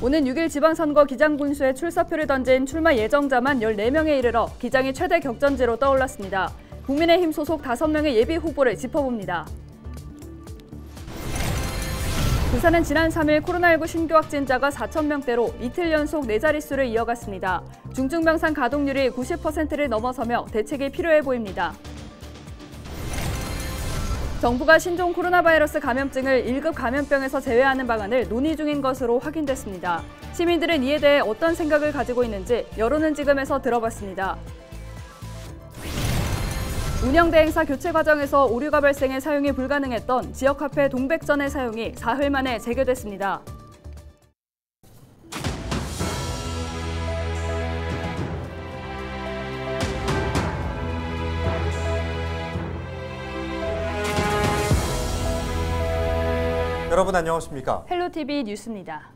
오는 6일 지방선거 기장군수에 출사표를 던진 출마 예정자만 14명에 이르러 기장이 최대 격전지로 떠올랐습니다. 국민의힘 소속 5명의 예비 후보를 짚어봅니다. 부산은 지난 3일 코로나19 신규 확진자가 4,000명대로 이틀 연속 4자릿수를 이어갔습니다. 중증병상 가동률이 90%를 넘어서며 대책이 필요해 보입니다. 정부가 신종 코로나 바이러스 감염증을 1급 감염병에서 제외하는 방안을 논의 중인 것으로 확인됐습니다. 시민들은 이에 대해 어떤 생각을 가지고 있는지 여론은 지금에서 들어봤습니다. 운영대행사 교체 과정에서 오류가 발생해 사용이 불가능했던 지역화폐 동백전의 사용이 사흘 만에 재개됐습니다. 여러분 안녕하십니까? 헬로티비 뉴스입니다.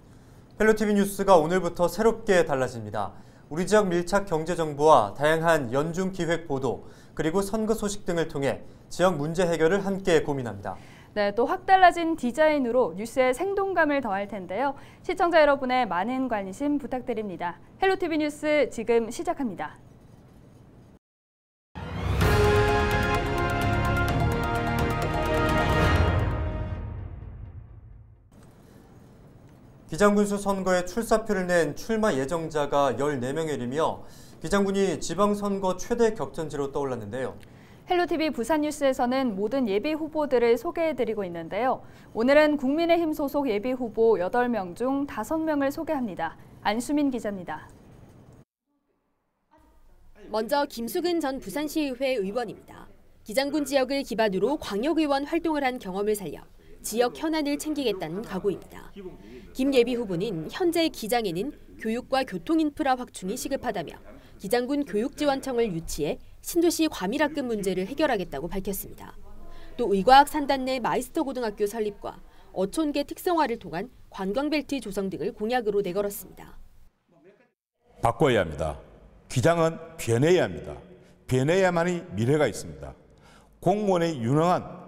헬로티비 뉴스가 오늘부터 새롭게 달라집니다. 우리 지역 밀착 경제 정보와 다양한 연중 기획 보도, 그리고 선거 소식 등을 통해 지역 문제 해결을 함께 고민합니다. 네, 또 확 달라진 디자인으로 뉴스에 생동감을 더할 텐데요. 시청자 여러분의 많은 관심 부탁드립니다. 헬로티비 뉴스 지금 시작합니다. 기장군수 선거에 출사표를 낸 출마 예정자가 14명에 이르며 기장군이 지방선거 최대 격전지로 떠올랐는데요. 헬로티비 부산뉴스에서는 모든 예비 후보들을 소개해드리고 있는데요. 오늘은 국민의힘 소속 예비 후보 8명 중 5명을 소개합니다. 안수민 기자입니다. 먼저 김숙은 전 부산시의회 의원입니다. 기장군 지역을 기반으로 광역의원 활동을 한 경험을 살려 지역 현안을 챙기겠다는 각오입니다. 김 예비 후보는 현재 기장에는 교육과 교통인프라 확충이 시급하다며 기장군 교육지원청을 유치해 신도시 과밀학급 문제를 해결하겠다고 밝혔습니다. 또 의과학 산단 내 마이스터 고등학교 설립과 어촌계 특성화를 통한 관광벨트 조성 등을 공약으로 내걸었습니다. 바꿔야 합니다. 기장은 변해야 합니다. 변해야만이 미래가 있습니다. 공무원의 유능한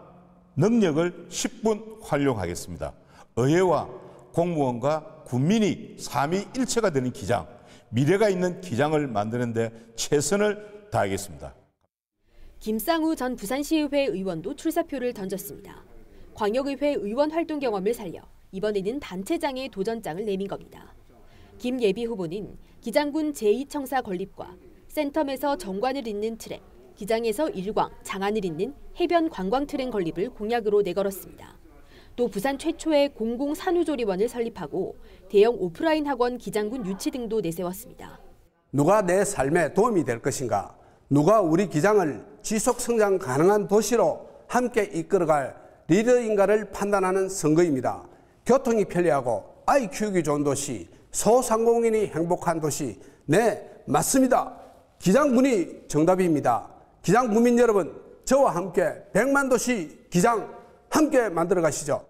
능력을 10분 활용하겠습니다. 의회와 공무원과 국민이 삼위일체가 되는 기장, 미래가 있는 기장을 만드는 데 최선을 다하겠습니다. 김상우 전 부산시의회 의원도 출사표를 던졌습니다. 광역의회 의원 활동 경험을 살려 이번에는 단체장의 도전장을 내민 겁니다. 김 예비 후보는 기장군 제2청사 건립과 센텀에서 정관을 잇는 트랙, 기장에서 일광, 장안을 잇는 해변 관광 트랙 건립을 공약으로 내걸었습니다. 또 부산 최초의 공공산후조리원을 설립하고 대형 오프라인 학원 기장군 유치 등도 내세웠습니다. 누가 내 삶에 도움이 될 것인가? 누가 우리 기장을 지속 성장 가능한 도시로 함께 이끌어갈 리더인가를 판단하는 선거입니다. 교통이 편리하고 아이 키우기 좋은 도시, 소상공인이 행복한 도시. 네, 맞습니다. 기장군이 정답입니다. 기장 국민 여러분, 저와 함께 100만 도시 기장 함께 만들어 가시죠.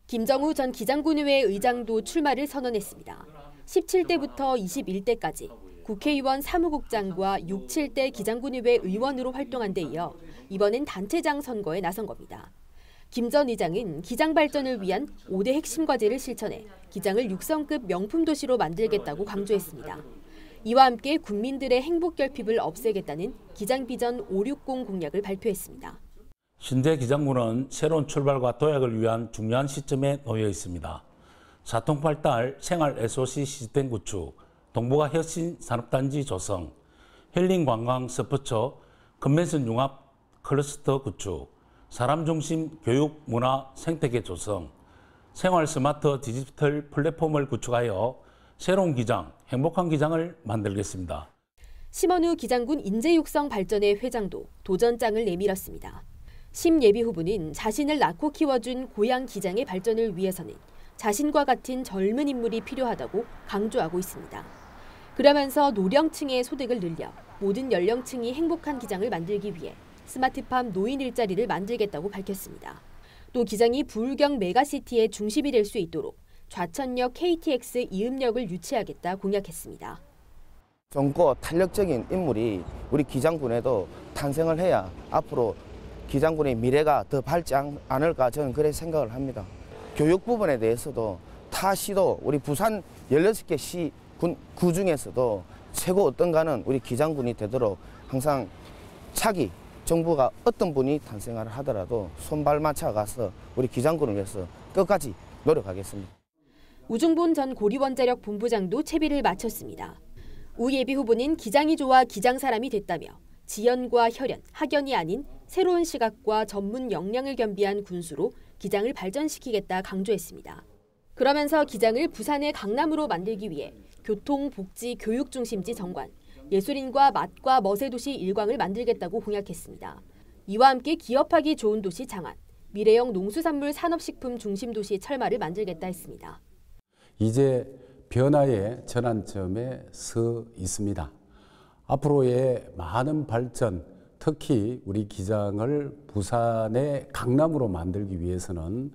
김정우 전 기장군의회 의장도 출마를 선언했습니다. 17대부터 21대까지 국회의원 사무국장과 6, 7대 기장군의회 의원으로 활동한 데 이어 이번엔 단체장 선거에 나선 겁니다. 김 전 의장은 기장 발전을 위한 5대 핵심 과제를 실천해 기장을 육성급 명품 도시로 만들겠다고 강조했습니다. 이와 함께 국민들의 행복 결핍을 없애겠다는 기장 비전 560 공약을 발표했습니다. 신대 기장군은 새로운 출발과 도약을 위한 중요한 시점에 놓여 있습니다. 사통발달 생활 SOC 시스템 구축, 동북아 혁신 산업단지 조성, 힐링 관광 스포츠, 컨벤션 융합 클러스터 구축, 사람 중심 교육 문화 생태계 조성, 생활 스마트 디지털 플랫폼을 구축하여 새로운 기장, 행복한 기장을 만들겠습니다. 심원우 기장군 인재육성 발전의 회장도 도전장을 내밀었습니다. 심 예비 후보는 자신을 낳고 키워준 고향 기장의 발전을 위해서는 자신과 같은 젊은 인물이 필요하다고 강조하고 있습니다. 그러면서 노령층의 소득을 늘려 모든 연령층이 행복한 기장을 만들기 위해 스마트팜 노인 일자리를 만들겠다고 밝혔습니다. 또 기장이 부울경 메가시티의 중심이 될 수 있도록 좌천역 KTX 이음역을 유치하겠다 공약했습니다. 젊고 탄력적인 인물이 우리 기장군에도 탄생을 해야 앞으로 기장군의 미래가 더 밝지 않을까 저는 그렇게 생각을 합니다. 교육 부분에 대해서도 타 시도 우리 부산 16개 시 구 중에서도 최고 어떤가는 우리 기장군이 되도록 항상 차기 정부가 어떤 분이 탄생을 하더라도 손발 맞춰가서 우리 기장군을 위해서 끝까지 노력하겠습니다. 우중본 전 고리원자력 본부장도 채비를 마쳤습니다. 우 예비 후보는 기장이 좋아 기장 사람이 됐다며 지연과 혈연, 학연이 아닌 새로운 시각과 전문 역량을 겸비한 군수로 기장을 발전시키겠다 강조했습니다. 그러면서 기장을 부산의 강남으로 만들기 위해 교통, 복지, 교육 중심지 정관, 예술인과 맛과 멋의 도시 일광을 만들겠다고 공약했습니다. 이와 함께 기업하기 좋은 도시 장안, 미래형 농수산물 산업식품 중심 도시 철마를 만들겠다 했습니다. 이제 변화의 전환점에 서 있습니다. 앞으로의 많은 발전, 특히 우리 기장을 부산의 강남으로 만들기 위해서는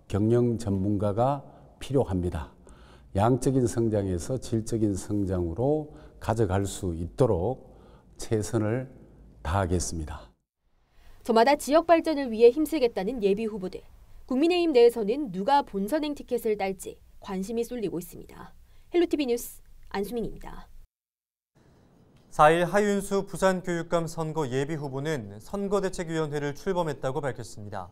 경영 전문가가 필요합니다. 양적인 성장에서 질적인 성장으로 가져갈 수 있도록 최선을 다하겠습니다. 저마다 지역 발전을 위해 힘쓰겠다는 예비 후보들. 국민의힘 내에서는 누가 본선행 티켓을 딸지 관심이 쏠리고 있습니다. 헬로티비 뉴스 안수민입니다. 4일 하윤수 부산교육감 선거 예비 후보는 선거대책위원회를 출범했다고 밝혔습니다.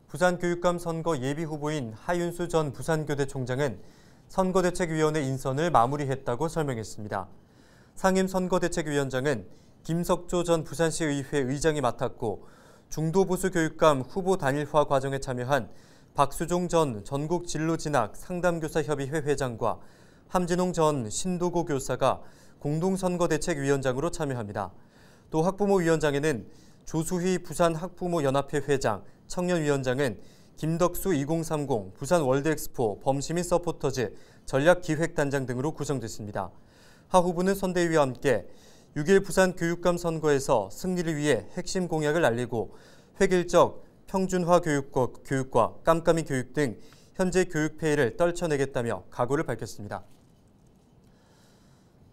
부산교육감 선거 예비 후보인 하윤수 전 부산교대 총장은 선거대책위원회 인선을 마무리했다고 설명했습니다. 상임선거대책위원장은 김석조 전 부산시의회 의장이 맡았고 중도보수 교육감 후보 단일화 과정에 참여한 박수종 전 전국진로진학 상담교사협의회 회장과 함진홍 전 신도고 교사가 공동선거대책위원장으로 참여합니다. 또 학부모위원장에는 조수희 부산학부모연합회 회장, 청년위원장은 김덕수 2030 부산 월드엑스포 범시민 서포터즈 전략기획단장 등으로 구성됐습니다. 하 후보는 선대위와 함께 6일 부산 교육감 선거에서 승리를 위해 핵심 공약을 알리고 획일적 평준화 교육과 깜깜이 교육 등 현재 교육 폐해를 떨쳐내겠다며 각오를 밝혔습니다.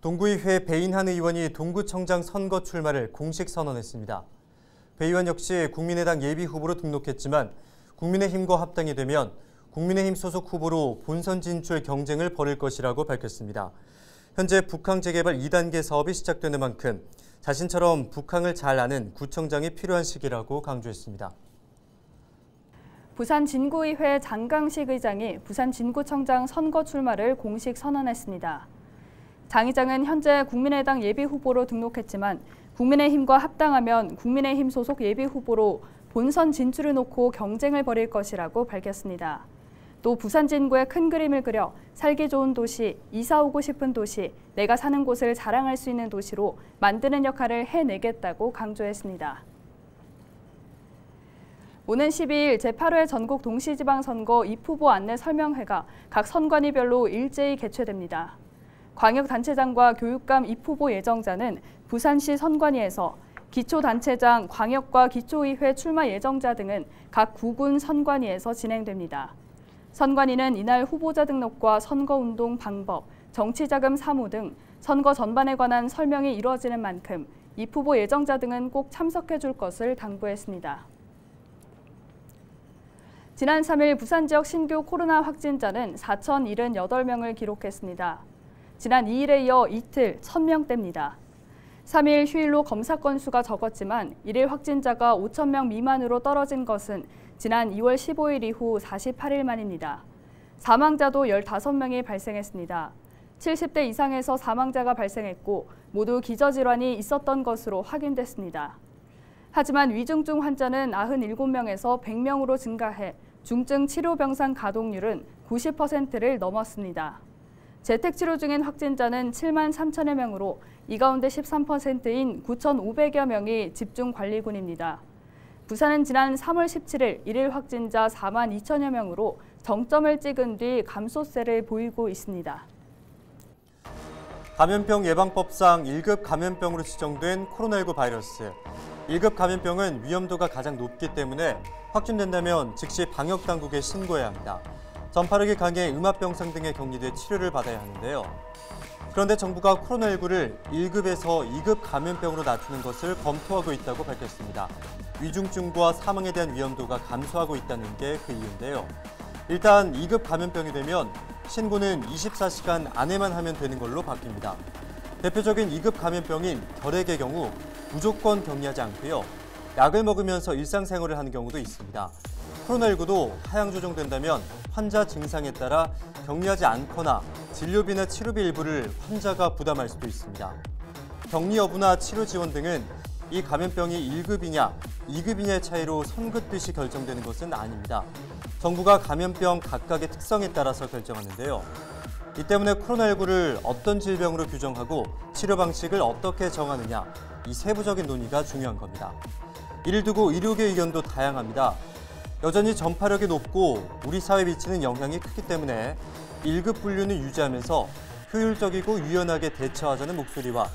동구의회 배인한 의원이 동구청장 선거 출마를 공식 선언했습니다. 배 의원 역시 국민의당 예비후보로 등록했지만 국민의힘과 합당이 되면 국민의힘 소속 후보로 본선 진출 경쟁을 벌일 것이라고 밝혔습니다. 현재 북항 재개발 2단계 사업이 시작되는 만큼 자신처럼 북항을 잘 아는 구청장이 필요한 시기라고 강조했습니다. 부산 진구의회 장강식 의장이 부산 진구청장 선거 출마를 공식 선언했습니다. 장 의장은 현재 국민의당 예비후보로 등록했지만 국민의힘과 합당하면 국민의힘 소속 예비후보로 본선 진출을 놓고 경쟁을 벌일 것이라고 밝혔습니다. 또 부산 진구의 큰 그림을 그려 살기 좋은 도시, 이사 오고 싶은 도시, 내가 사는 곳을 자랑할 수 있는 도시로 만드는 역할을 해내겠다고 강조했습니다. 오는 12일 제8회 전국 동시지방선거 입후보 안내 설명회가 각 선관위별로 일제히 개최됩니다. 광역단체장과 교육감 입후보 예정자는 부산시 선관위에서 기초단체장, 광역과 기초의회 출마 예정자 등은 각 구군 선관위에서 진행됩니다. 선관위는 이날 후보자 등록과 선거운동 방법, 정치자금 사무 등 선거 전반에 관한 설명이 이루어지는 만큼 입후보 예정자 등은 꼭 참석해 줄 것을 당부했습니다. 지난 3일 부산 지역 신규 코로나 확진자는 4,078명을 기록했습니다. 지난 2일에 이어 이틀 1,000명대입니다. 3일 휴일로 검사 건수가 적었지만 1일 확진자가 5,000명 미만으로 떨어진 것은 지난 2월 15일 이후 48일 만입니다. 사망자도 15명이 발생했습니다. 70대 이상에서 사망자가 발생했고 모두 기저질환이 있었던 것으로 확인됐습니다. 하지만 위중증 환자는 97명에서 100명으로 증가해 중증 치료 병상 가동률은 90%를 넘었습니다. 재택치료 중인 확진자는 7만 3천여 명으로 이 가운데 13%인 9,500여 명이 집중관리군입니다. 부산은 지난 3월 17일 1일 확진자 4만 2천여 명으로 정점을 찍은 뒤 감소세를 보이고 있습니다. 감염병 예방법상 1급 감염병으로 지정된 코로나19 바이러스. 1급 감염병은 위험도가 가장 높기 때문에 확진된다면 즉시 방역당국에 신고해야 합니다. 전파력이 강해 음압병상 등에 격리돼 치료를 받아야 하는데요. 그런데 정부가 코로나19를 1급에서 2급 감염병으로 낮추는 것을 검토하고 있다고 밝혔습니다. 위중증과 사망에 대한 위험도가 감소하고 있다는 게 그 이유인데요. 일단 2급 감염병이 되면 신고는 24시간 안에만 하면 되는 걸로 바뀝니다. 대표적인 2급 감염병인 결핵의 경우 무조건 격리하지 않고요. 약을 먹으면서 일상생활을 하는 경우도 있습니다. 코로나19도 하향 조정된다면 환자 증상에 따라 격리하지 않거나 진료비나 치료비 일부를 환자가 부담할 수도 있습니다. 격리 여부나 치료 지원 등은 이 감염병이 1급이냐, 2급이냐의 차이로 선 긋듯이 결정되는 것은 아닙니다. 정부가 감염병 각각의 특성에 따라서 결정하는데요. 이 때문에 코로나19를 어떤 질병으로 규정하고 치료 방식을 어떻게 정하느냐, 이 세부적인 논의가 중요한 겁니다. 이를 두고 의료계 의견도 다양합니다. 여전히 전파력이 높고 우리 사회에 미치는 영향이 크기 때문에 1급 분류는 유지하면서 효율적이고 유연하게 대처하자는 목소리와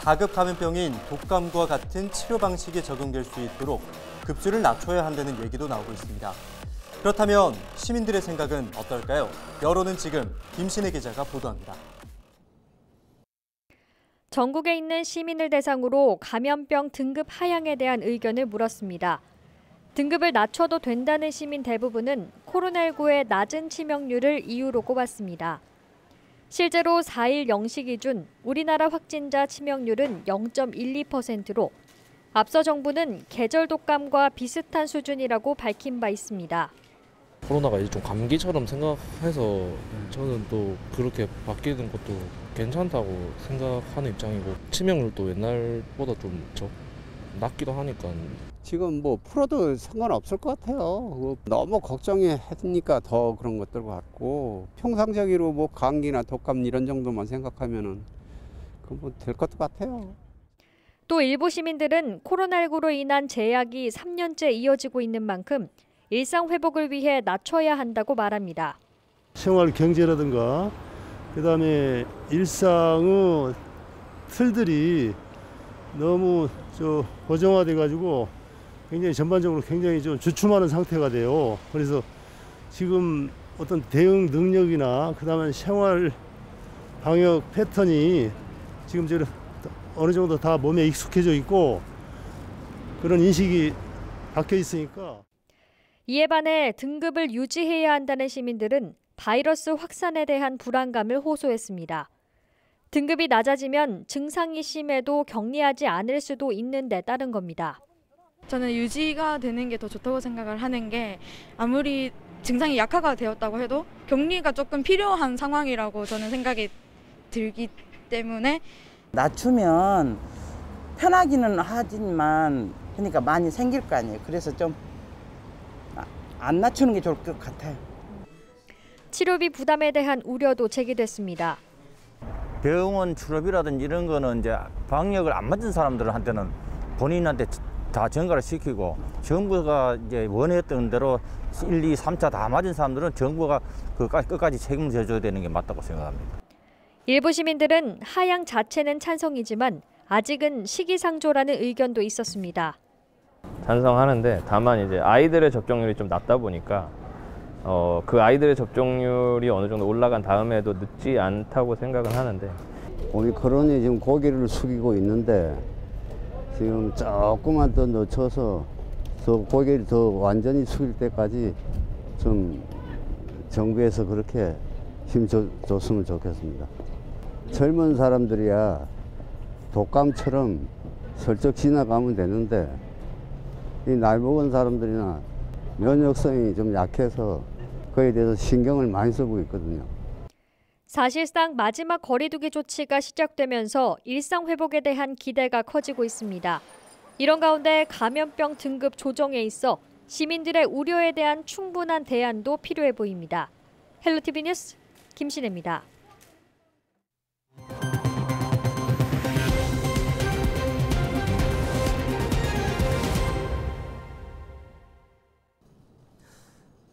4급 감염병인 독감과 같은 치료 방식이 적용될 수 있도록 급수를 낮춰야 한다는 얘기도 나오고 있습니다. 그렇다면 시민들의 생각은 어떨까요? 여론은 지금 김신혜 기자가 보도합니다. 전국에 있는 시민을 대상으로 감염병 등급 하향에 대한 의견을 물었습니다. 등급을 낮춰도 된다는 시민 대부분은 코로나19의 낮은 치명률을 이유로 꼽았습니다. 실제로 4일 0시 기준 우리나라 확진자 치명률은 0.12%로 앞서 정부는 계절 독감과 비슷한 수준이라고 밝힌 바 있습니다. 코로나가 이제 좀 감기처럼 생각해서 저는 또 그렇게 바뀌는 것도 괜찮다고 생각하는 입장이고 치명률도 옛날보다 좀 낮기도 하니까 지금 뭐 풀어도 상관없을 것 같아요. 너무 걱정하니까 더 그런 것들 같고 평상적으로 뭐 감기나 독감 이런 정도만 생각하면은 그 뭐 될 것도 같아요. 또 일부 시민들은 코로나19로 인한 제약이 3년째 이어지고 있는 만큼 일상 회복을 위해 낮춰야 한다고 말합니다. 생활 경제라든가 그다음에 일상의 틀들이 너무 고정화돼 가지고 굉장히 전반적으로 굉장히 좀 주춤하는 상태가 돼요. 그래서 지금 어떤 대응 능력이나 그다음에 생활 방역 패턴이 지금 어느 정도 다 몸에 익숙해져 있고 그런 인식이 박혀 있으니까. 이에 반해 등급을 유지해야 한다는 시민들은 바이러스 확산에 대한 불안감을 호소했습니다. 등급이 낮아지면 증상이 심해도 격리하지 않을 수도 있는 데 따른 겁니다. 저는 유지가 되는 게 더 좋다고 생각을 하는 게 아무리 증상이 약화가 되었다고 해도 격리가 조금 필요한 상황이라고 저는 생각이 들기 때문에 낮추면 편하기는 하지만 그러니까 많이 생길 거 아니에요. 그래서 좀 안 낮추는 게 좋을 것 같아요. 치료비 부담에 대한 우려도 제기됐습니다. 병원 출업이라든지 이런 거는 이제 방역을 안 맞은 사람들한테는 본인한테 다 전가를 시키고 정부가 이제 원했던 대로 1, 2, 3차 다 맞은 사람들은 정부가 끝까지 책임을 져줘야 되는 게 맞다고 생각합니다. 일부 시민들은 하향 자체는 찬성이지만 아직은 시기상조라는 의견도 있었습니다. 찬성하는데 다만 이제 아이들의 접종률이 좀 낮다 보니까 그 아이들의 접종률이 어느 정도 올라간 다음에도 늦지 않다고 생각은 하는데 오미크론이 지금 고개를 숙이고 있는데 지금 조금만 더 늦춰서 더 고개를 더 완전히 숙일 때까지 좀 정부에서 그렇게 힘줬으면 좋겠습니다. 젊은 사람들이야 독감처럼 슬쩍 지나가면 되는데 이 나이 먹은 사람들이나 면역성이 좀 약해서 그에 대해서 신경을 많이 쓰고 있거든요. 사실상 마지막 거리두기 조치가 시작되면서 일상 회복에 대한 기대가 커지고 있습니다. 이런 가운데 감염병 등급 조정에 있어 시민들의 우려에 대한 충분한 대안도 필요해 보입니다. 헬로티비 뉴스 김신혜입니다.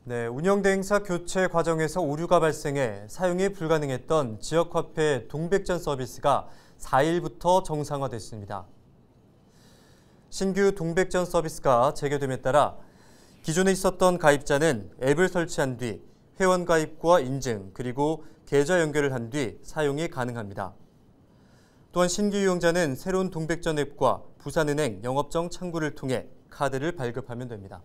네, 운영대행사 교체 과정에서 오류가 발생해 사용이 불가능했던 지역화폐 동백전 서비스가 4일부터 정상화됐습니다. 신규 동백전 서비스가 재개됨에 따라 기존에 있었던 가입자는 앱을 설치한 뒤 회원 가입과 인증 그리고 계좌 연결을 한 뒤 사용이 가능합니다. 또한 신규 이용자는 새로운 동백전 앱과 부산은행 영업정 창구를 통해 카드를 발급하면 됩니다.